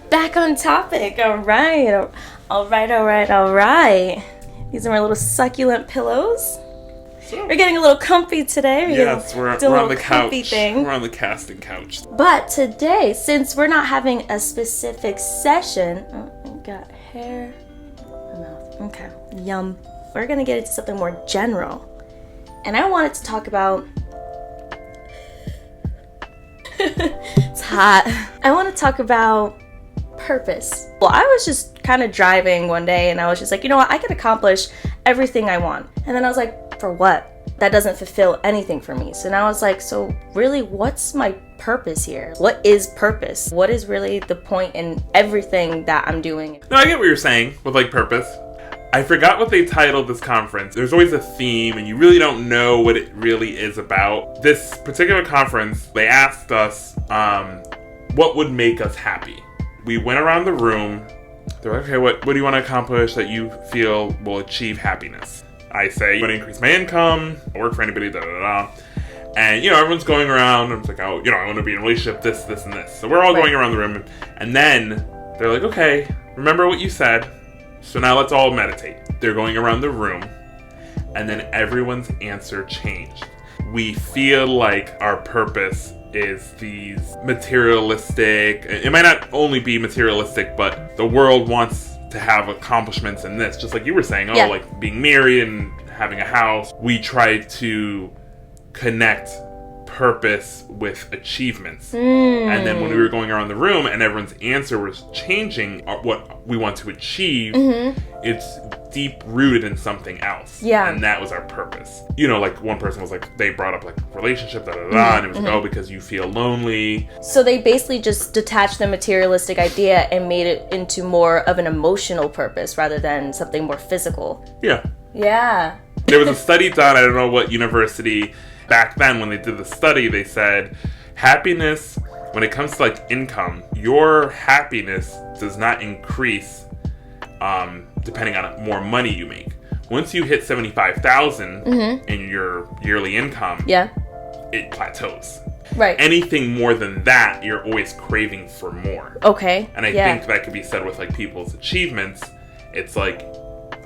Back on topic. All right. All right. These are my little succulent pillows. We're getting a little comfy today. We're on the couch. Thing. We're on the casting couch. But today, since we're not having a specific session, I got hair in my mouth. Okay. Yum. We're gonna get into something more general, and I wanted to talk about. It's hot. I want to talk about purpose. Well, I was just kind of driving one day and I was just like, you know what, I can accomplish everything I want. And then I was like, for what? That doesn't fulfill anything for me. So now I was like, so really, what's my purpose here? What is purpose? What is really the point in everything that I'm doing? No, I get what you're saying with like purpose. I forgot what they titled this conference. There's always a theme and you really don't know what it really is about. This particular conference, they asked us what would make us happy. We went around the room. They're like, okay, what do you want to accomplish that you feel will achieve happiness? I say, I want to increase my income, I work for anybody, da-da-da-da. And, everyone's going around, and it's like, I want to be in a relationship, this, and this. So we're all going around the room, and then they're like, okay, remember what you said, so now let's all meditate. They're going around the room, and then everyone's answer changed. We feel like our purpose is these materialistic, it might not only be materialistic, but the world wants to have accomplishments in this, just like you were saying, like being married and having a house. We try to connect purpose with achievements. And then when we were going around the room and everyone's answer was changing what we want to achieve, it's deep rooted in something else. Yeah. And that was our purpose. Like one person was like, they brought up like relationship, and it was like, because you feel lonely. So they basically just detached the materialistic idea and made it into more of an emotional purpose rather than something more physical. Yeah. Yeah. There was a study done, I don't know what university. Back then, when they did the study, they said happiness, when it comes to like income, your happiness does not increase depending on more money you make. Once you hit $75,000 in your yearly income, it plateaus. Right. Anything more than that, you're always craving for more. Okay. And I think that could be said with like people's achievements. It's like,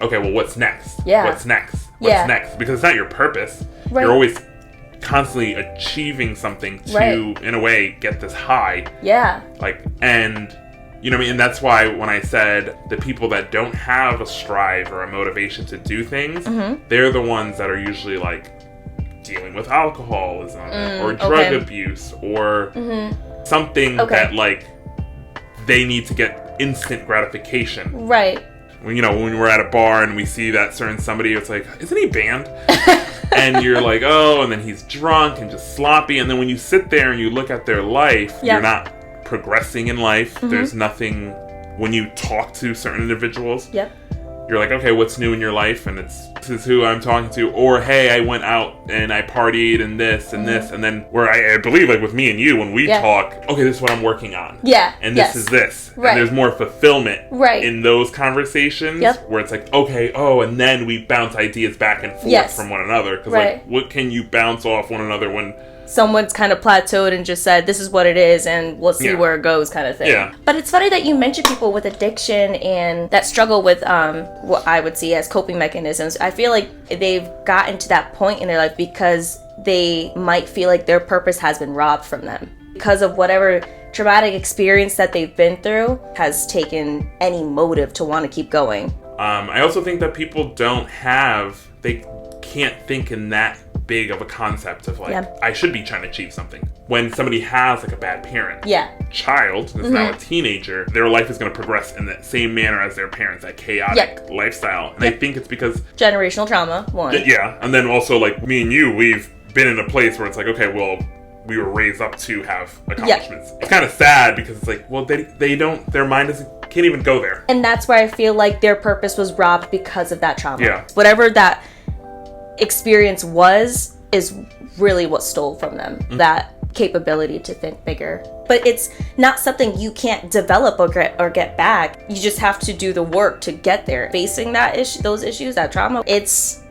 okay, well, what's next? Yeah. What's next? What's next? Because it's not your purpose. Right. You're always constantly achieving something to, in a way, get this high. Yeah. And and that's why when I said the people that don't have a strive or a motivation to do things, they're the ones that are usually like dealing with alcoholism or drug abuse or something that like they need to get instant gratification. Right. When we're at a bar and we see that certain somebody, it's like, isn't he banned? And you're like, oh, and then he's drunk and just sloppy. And then when you sit there and you look at their life, you're not progressing in life. There's nothing, when you talk to certain individuals, you're like, okay, what's new in your life? And this is who I'm talking to. Or, hey, I went out and I partied and this and this. And then where I believe, like with me and you, when we talk, okay, this is what I'm working on. Yeah. And this is this. Right. And there's more fulfillment in those conversations where it's like, okay, and then we bounce ideas back and forth from one another. Because like, what can you bounce off one another when someone's kind of plateaued and just said, this is what it is, and we'll see where it goes kind of thing. Yeah. But it's funny that you mention people with addiction and that struggle with what I would see as coping mechanisms. I feel like they've gotten to that point in their life because they might feel like their purpose has been robbed from them. Because of whatever traumatic experience that they've been through has taken any motive to want to keep going. I also think that people they can't think in that big of a concept of like, I should be trying to achieve something. When somebody has like a bad parent, child that's now a teenager, their life is going to progress in the same manner as their parents, that chaotic lifestyle. And I think it's because generational trauma, one. And then also like me and you, we've been in a place where it's like, okay, well, we were raised up to have accomplishments. It's kind of sad because it's like, well, they don't, their mind can't even go there. And that's where I feel like their purpose was robbed because of that trauma. Yeah. Whatever that experience is really what stole from them that capability to think bigger. But it's not something you can't develop or get back. You just have to do the work to get there. Facing those issues, that trauma, it's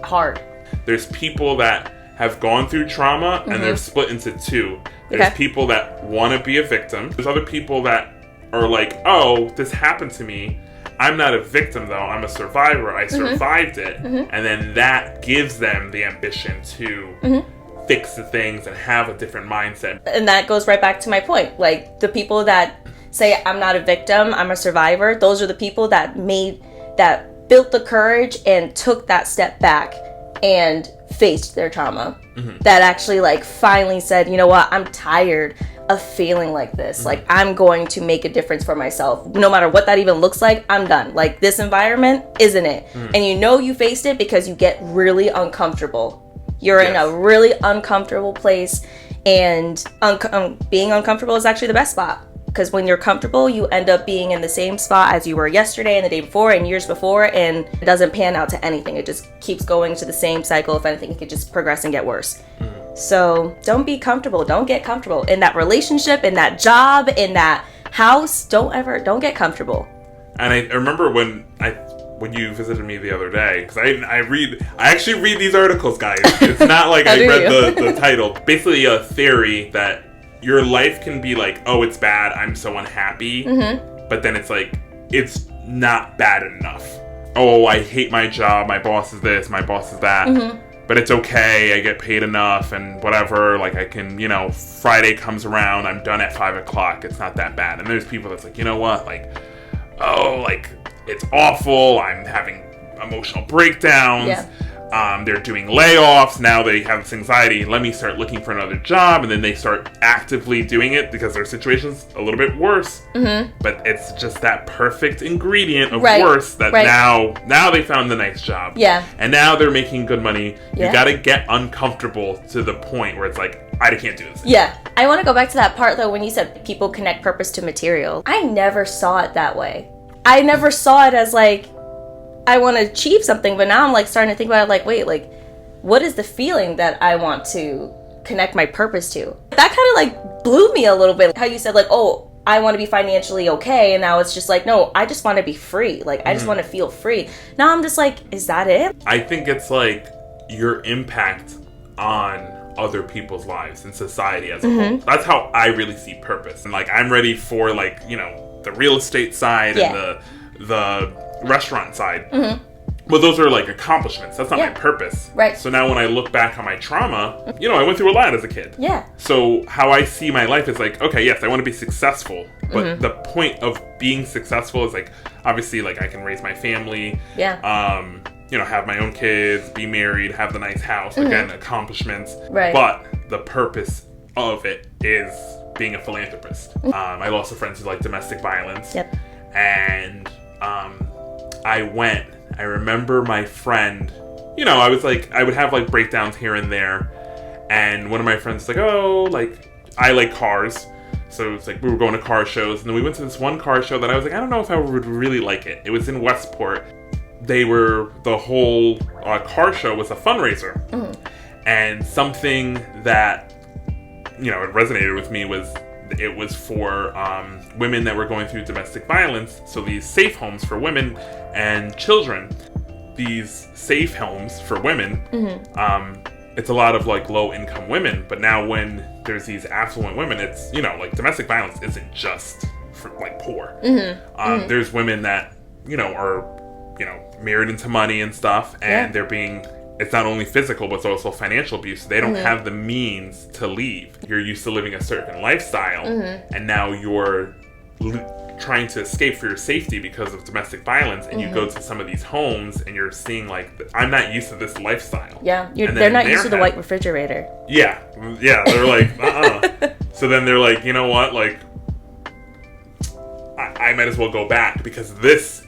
hard. There's people that have gone through trauma and they're split into two. There's people that want to be a victim. There's other people that are like, oh, this happened to me. I'm not a victim, though. I'm a survivor. I survived it. And then that gives them the ambition to fix the things and have a different mindset. And that goes right back to my point. Like, the people that say, I'm not a victim, I'm a survivor, those are the people that built the courage and took that step back and faced their trauma. That actually, like, finally said, you know what, I'm tired of feeling like this. Like, I'm going to make a difference for myself. No matter what that even looks like, I'm done. Like, this environment isn't it. And you know you faced it because you get really uncomfortable. You're in a really uncomfortable place, and being uncomfortable is actually the best spot. Because when you're comfortable, you end up being in the same spot as you were yesterday and the day before and years before, and it doesn't pan out to anything. It just keeps going to the same cycle. If anything, it could just progress and get worse. So don't be comfortable. Don't get comfortable in that relationship, in that job, in that house. Don't get comfortable. And I remember when you visited me the other day, because I actually read these articles, guys. It's not like I read the title. Basically a theory that your life can be like, oh, it's bad, I'm so unhappy. But then it's like, it's not bad enough. Oh, I hate my job, my boss is this, my boss is that. But it's okay, I get paid enough and whatever, like I can, Friday comes around, I'm done at 5 o'clock, it's not that bad. And there's people that's like, you know what, like, oh, like, it's awful, I'm having emotional breakdowns, they're doing layoffs, now they have this anxiety, let me start looking for another job, and then they start actively doing it because their situation's a little bit worse, but it's just that perfect ingredient of worse that now they found the nice job, and now they're making good money. You gotta get uncomfortable to the point where it's like, I can't do this. I want to go back to that part though when you said people connect purpose to material. I never saw it that way. I never saw it as like, I want to achieve something, but now I'm like starting to think about it like, wait, like, what is the feeling that I want to connect my purpose to? That kind of like blew me a little bit. How you said like, oh, I want to be financially okay, and now it's just like, no, I just want to be free. Like, I just want to feel free. Now I'm just like, is that it? I think it's like your impact on other people's lives and society as a whole. That's how I really see purpose. And like, I'm ready for like, the real estate side and the restaurant side. But those are like accomplishments. That's not my purpose. Right. So now when I look back on my trauma, I went through a lot as a kid. Yeah. So how I see my life is like, okay, yes, I want to be successful. But the point of being successful is like, obviously, like I can raise my family. Have my own kids, be married, have the nice house. Again, accomplishments. Right. But the purpose of it is being a philanthropist. I lost a friend to like domestic violence. And I remember my friend, I would have like breakdowns here and there, and one of my friends was like, oh, like, I like cars, so it's like we were going to car shows, and then we went to this one car show that I was like, I don't know if I would really like it. It was in Westport. The whole car show was a fundraiser, and something that, it resonated with me was, it was for women that were going through domestic violence. So these safe homes for women and children. These safe homes for women, it's a lot of like low income women. But now when there's these affluent women, it's, like domestic violence isn't just for like poor. There's women that, are, married into money and stuff, and they're being, it's not only physical, but it's also financial abuse. They don't have the means to leave. You're used to living a certain lifestyle, and now you're trying to escape for your safety because of domestic violence, and you go to some of these homes, and you're seeing, like, I'm not used to this lifestyle. They're not used to the white refrigerator. They're like, So then they're like, you know what, like, I might as well go back, because this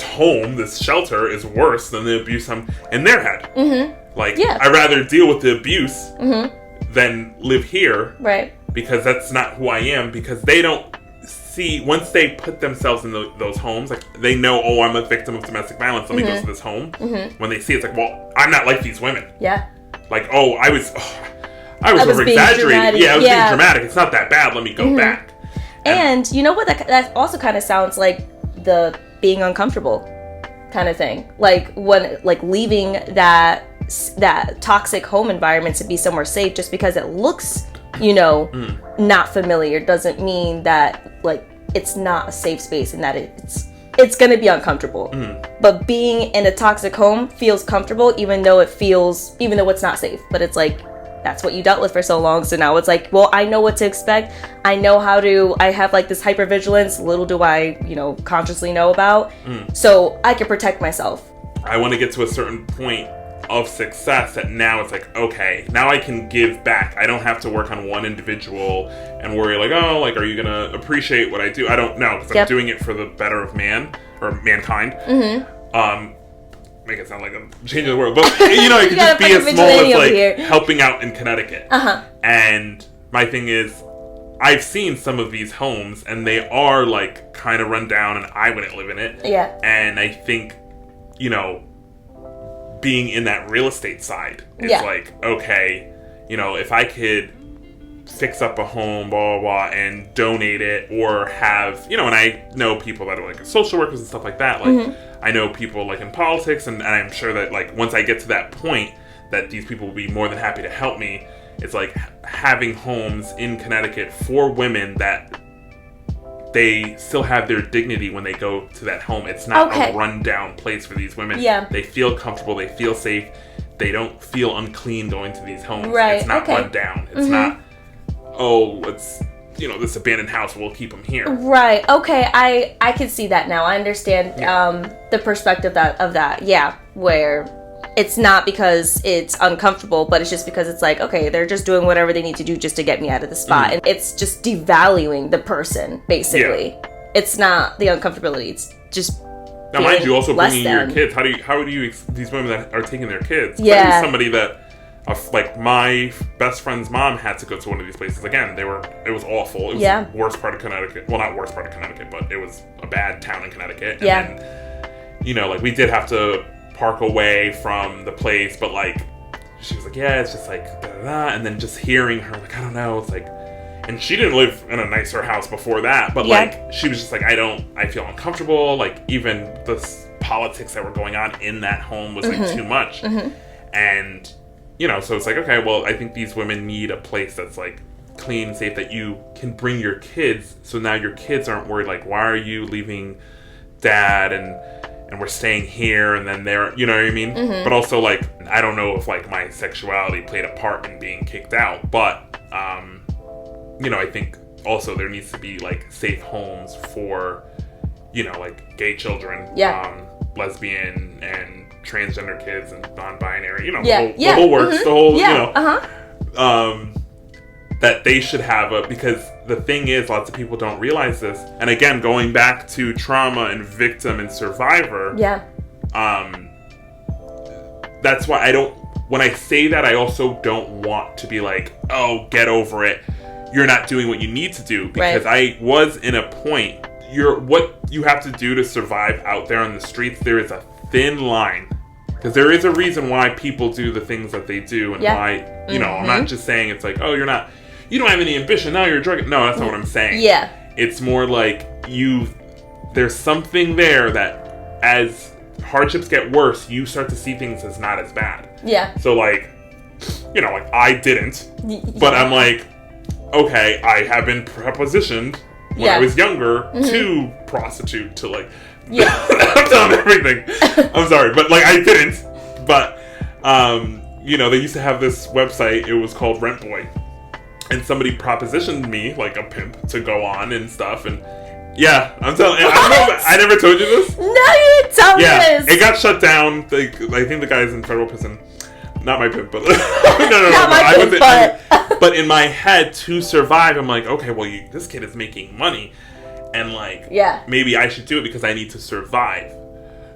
home, this shelter, is worse than the abuse I'm in their head. I'd rather deal with the abuse than live here. Right. Because that's not who I am. Because they don't see, once they put themselves in those homes, like, they know, oh, I'm a victim of domestic violence, let me go to this home. When they see it, it's like, well, I'm not like these women. Like, oh, I was over-exaggerating. I was being dramatic. It's not that bad. Let me go back. And you know what? That also kind of sounds like the being uncomfortable kind of thing. Like, when, like, leaving that toxic home environment to be somewhere safe just because it looks, not familiar, doesn't mean that, like, it's not a safe space and that it's going to be uncomfortable. But being in a toxic home feels comfortable even though it's not safe. But it's like, that's what you dealt with for so long. So now it's like, well, I know what to expect. I have like this hypervigilance. Little do I, consciously know about. So I can protect myself. I want to get to a certain point of success that now it's like, okay, now I can give back. I don't have to work on one individual and worry like, oh, like, are you going to appreciate what I do? I don't know, because I'm doing it for the better of man or mankind. Make it sound like I'm changing the world, but it could just be as small as like helping out in Connecticut. And my thing is, I've seen some of these homes and they are like kind of run down and I wouldn't live in it. Yeah. And I think, being in that real estate side is like, okay, if I could fix up a home, blah, blah, blah, and donate it or have, and I know people that are like social workers and stuff like that. Like, I know people like in politics and I'm sure that like once I get to that point that these people will be more than happy to help me. It's like having homes in Connecticut for women that they still have their dignity when they go to that home. It's not a rundown place for these women. Yeah. They feel comfortable. They feel safe. They don't feel unclean going to these homes. Right. It's not run down. It's not, it's, this abandoned house. We'll keep them here. Right. Okay. I can see that now. I understand the perspective of that. Yeah. Where it's not because it's uncomfortable, but it's just because it's like, okay, they're just doing whatever they need to do just to get me out of the spot. And it's just devaluing the person, basically. Yeah. It's not the uncomfortability. It's just now, mind you, also bringing your kids. How do you these women that are taking their kids? Yeah. Somebody that, like my best friend's mom had to go to one of these places. Again, it was awful. It was the worst part of Connecticut. Well, not worst part of Connecticut, but it was a bad town in Connecticut. And then, like we did have to park away from the place, but like she was like, yeah, it's just like da, da, da. And then just hearing her like, I don't know, it's like, and she didn't live in a nicer house before that, but like she was just like, I feel uncomfortable. Like even the politics that were going on in that home was like too much. And so it's like, okay, well, I think these women need a place that's like clean, safe, that you can bring your kids, so now your kids aren't worried like, why are you leaving dad and we're staying here, and then they're, you know what I mean? But also, like, I don't know if, like, my sexuality played a part in being kicked out, but, I think also there needs to be, like, safe homes for, like, gay children, lesbian and transgender kids and non-binary, the whole works, the whole, that they should have because the thing is, lots of people don't realize this. And again, going back to trauma and victim and survivor. Yeah. That's why when I say that, I also don't want to be like, oh, get over it. You're not doing what you need to do. Because I was in a point, what you have to do to survive out there on the streets, there is a thin line. Because there is a reason why people do the things that they do and why, I'm not just saying it's like, oh, you don't have any ambition, now you're a drug. No, that's not what I'm saying. Yeah. It's more like there's something there that as hardships get worse, you start to see things as not as bad. Yeah. So like, like I didn't, but I'm like, okay, I have been prepositioned when I was younger to prostitute, to like, I've done everything. I'm sorry, but like I didn't. But, they used to have this website, it was called Rent Boy. And somebody propositioned me, like a pimp, to go on and stuff. And I'm telling you, I never told you this. No, you didn't tell me this. It got shut down. I think the guy's in federal prison. Not my pimp, but no. Not my pimp, but in my head, to survive, I'm like, okay, well, this kid is making money, and like, maybe I should do it because I need to survive.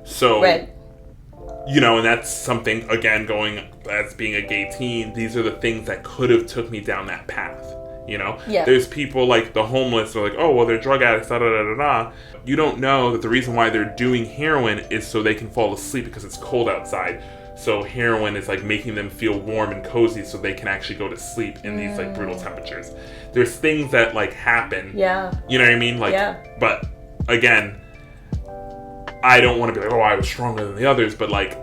So, and that's something, again, going as being a gay teen, these are the things that could have took me down that path, There's people like the homeless are like, oh, well, they're drug addicts, da da da da da. You don't know that the reason why they're doing heroin is so they can fall asleep because it's cold outside. So heroin is like making them feel warm and cozy so they can actually go to sleep in these like brutal temperatures. There's things that like happen. Yeah. You know what I mean? Like, but again, I don't want to be like, oh, I was stronger than the others, but like,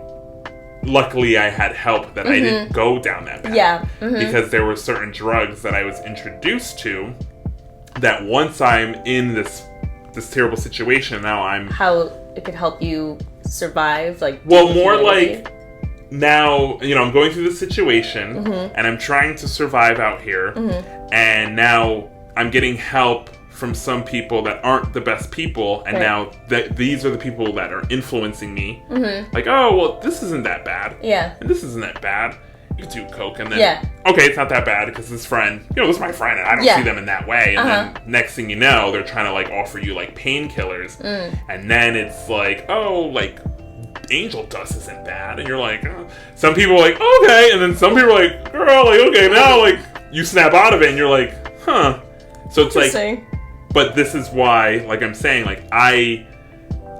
luckily I had help that I didn't go down that path. Yeah. Because there were certain drugs that I was introduced to that once I'm in this this terrible situation. Now I'm... How it could help you survive, like... Well, more like, now, you know, I'm going through this situation, and I'm trying to survive out here, and now I'm getting help from some people that aren't the best people, and now these are the people that are influencing me. Like, oh, well, this isn't that bad. Yeah. And this isn't that bad. You could do coke, and then, okay, it's not that bad, because this friend, you know, this is my friend, and I don't see them in that way. And then next thing you know, they're trying to, like, offer you, like, painkillers. And then it's like, oh, like, angel dust isn't bad. And you're like, oh. Some people are like, okay. And then some people are like, girl, like, okay, now, like, you snap out of it, and you're like, huh. So it's like, but this is why, like I'm saying, like, I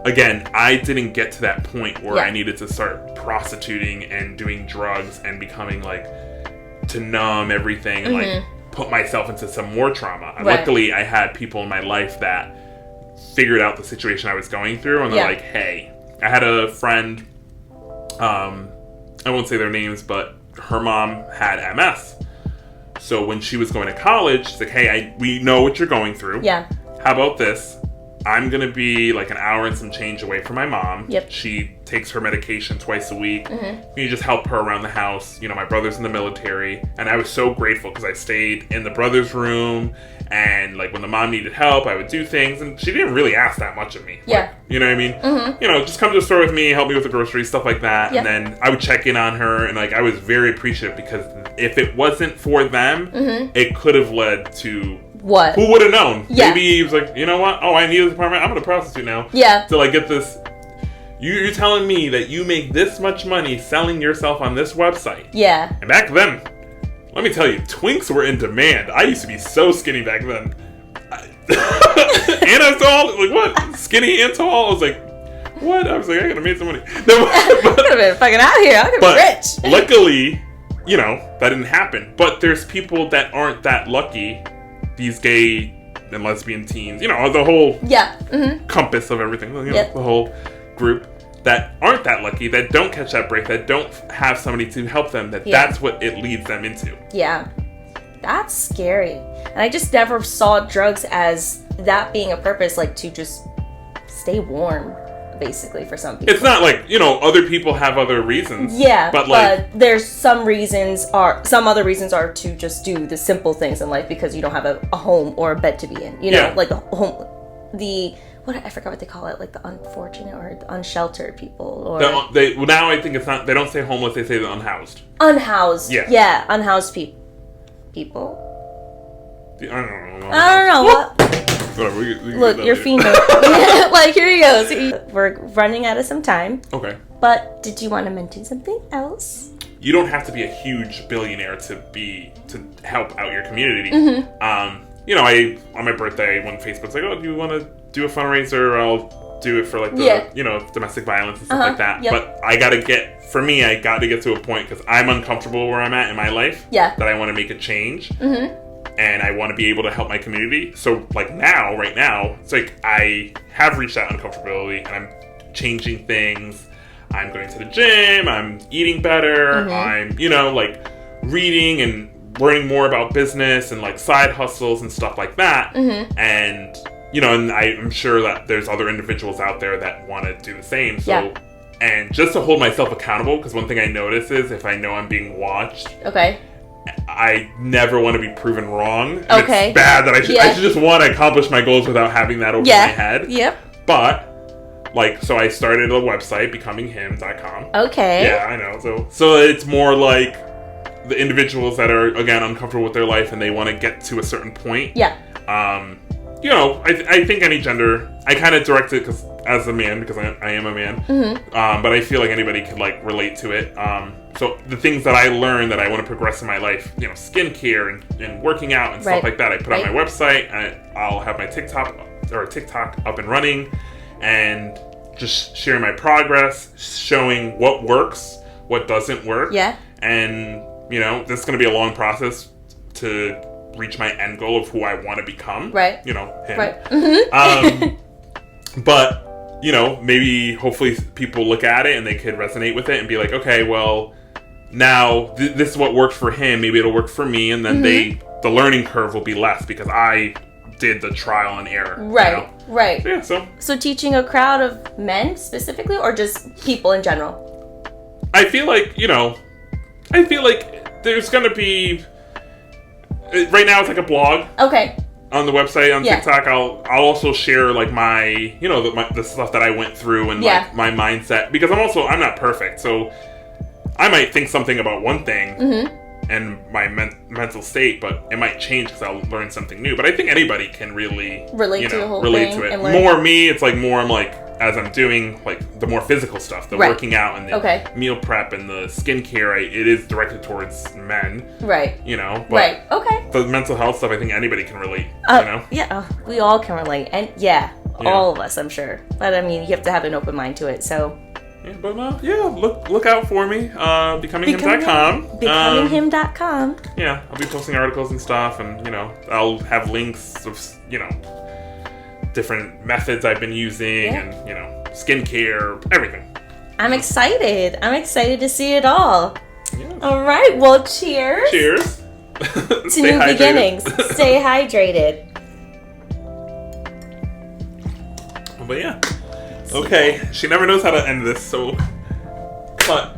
didn't get to that point where I needed to start prostituting and doing drugs and becoming, like, to numb everything and, like, put myself into some more trauma. Luckily, I had people in my life that figured out the situation I was going through, and they're like, hey, I had a friend, I won't say their names, but her mom had MS. So when she was going to college, she's like, hey, we know what you're going through. Yeah. How about this? I'm going to be like an hour and some change away from my mom. Yep. She takes her medication twice a week. You just help her around the house. You know, my brother's in the military. And I was so grateful because I stayed in the brother's room. And, like, when the mom needed help, I would do things. And she didn't really ask that much of me. Yeah. Like, you know what I mean? You know, just come to the store with me, help me with the groceries, stuff like that. And then I would check in on her. And, like, I was very appreciative because if it wasn't for them, it could have led to... What? Who would have known? Yeah. Maybe he was like, you know what? Oh, I need this apartment. I'm going to prostitute now. Yeah. To, like, get this... You're telling me that you make this much money selling yourself on this website. Yeah. And back then, let me tell you, twinks were in demand. I used to be so skinny back then. And I was tall. Like, what? Skinny and tall? I was like, what? I was like, I gotta make some money. I could have been fucking out here. I could be rich. Luckily, you know, that didn't happen. But there's people that aren't that lucky. These gay and lesbian teens, you know, the whole compass of everything, you know, the whole group that aren't that lucky, that don't catch that break, that don't have somebody to help them, that's what it leads them into. Yeah. That's scary. And I just never saw drugs as that being a purpose, like to just stay warm, basically, for some people. It's not like, you know, other people have other reasons. Yeah, but there's some other reasons are to just do the simple things in life because you don't have a home or a bed to be in. You know, like the home, I forgot what they call it, like the unfortunate or the unsheltered people. Or now I think it's not, they don't say homeless, they say the unhoused. Unhoused. Yeah, unhoused people. I don't know. What? Whatever, we look, you're female. Like, here he goes. We're running out of some time. Okay. But did you want to mention something else? You don't have to be a huge billionaire to help out your community. You know, on my birthday, when Facebook's like, oh, do you want to do a fundraiser? I'll do it for like the, you know, domestic violence and stuff like that. Yep. But I got to get to a point because I'm uncomfortable where I'm at in my life. Yeah. That I want to make a change. And I want to be able to help my community. So, like, right now, it's like I have reached that uncomfortability and I'm changing things. I'm going to the gym. I'm eating better. I'm, you know, like, reading and learning more about business and, like, side hustles and stuff like that. And, you know, and I'm sure that there's other individuals out there that want to do the same. So, and just to hold myself accountable, because one thing I notice is if I know I'm being watched. Okay. I never want to be proven wrong. And it's bad that I should just want to accomplish my goals without having that over my head. Yep. But, like, so I started a website, becominghim.com. Okay. Yeah, I know. So it's more like the individuals that are, again, uncomfortable with their life and they want to get to a certain point. Yeah. You know, I think any gender, I kind of direct it as a man, because I am a man. But I feel like anybody could, like, relate to it. So the things that I learned that I want to progress in my life, you know, skincare and working out and stuff like that, I put on my website, and I'll have my TikTok up and running, and just sharing my progress, showing what works, what doesn't work. Yeah. And, you know, this is going to be a long process to reach my end goal of who I want to become. Right. You know, him. Right. But, you know, maybe hopefully people look at it and they could resonate with it and be like, okay, well, now this is what worked for him. Maybe it'll work for me. And then the learning curve will be less because I did the trial and error. Right, right. Yeah, so So teaching a crowd of men specifically, or just people in general? I feel like, there's gonna be, right now it's like a blog. Okay. On the website, on Yeah. TikTok, I'll also share like my, the stuff that I went through and Yeah. like my mindset, because I'm not perfect, so I might think something about one thing and my mental state, but it might change because I'll learn something new. But I think anybody can really Relate to the whole relate thing to it. and learn. More me, it's like more I'm like, as I'm doing like the more physical stuff, the Right. working out and the Okay. meal prep and the skincare, it is directed towards men, Right. but Right. Okay. the mental health stuff, I think anybody can relate, Yeah, we all can relate. And Yeah. all of us, I'm sure. But I mean, you have to have an open mind to it, so. Yeah, but look out for me. BecomingHim.com. BecomingHim.com. Yeah, I'll be posting articles and stuff, and I'll have links of different methods I've been using, and skincare, everything. I'm excited. I'm excited to see it all. Yeah. All right. Well, cheers. Cheers. To Stay new hydrated. beginnings. Stay hydrated. But yeah. Okay, she never knows how to end this, so cut.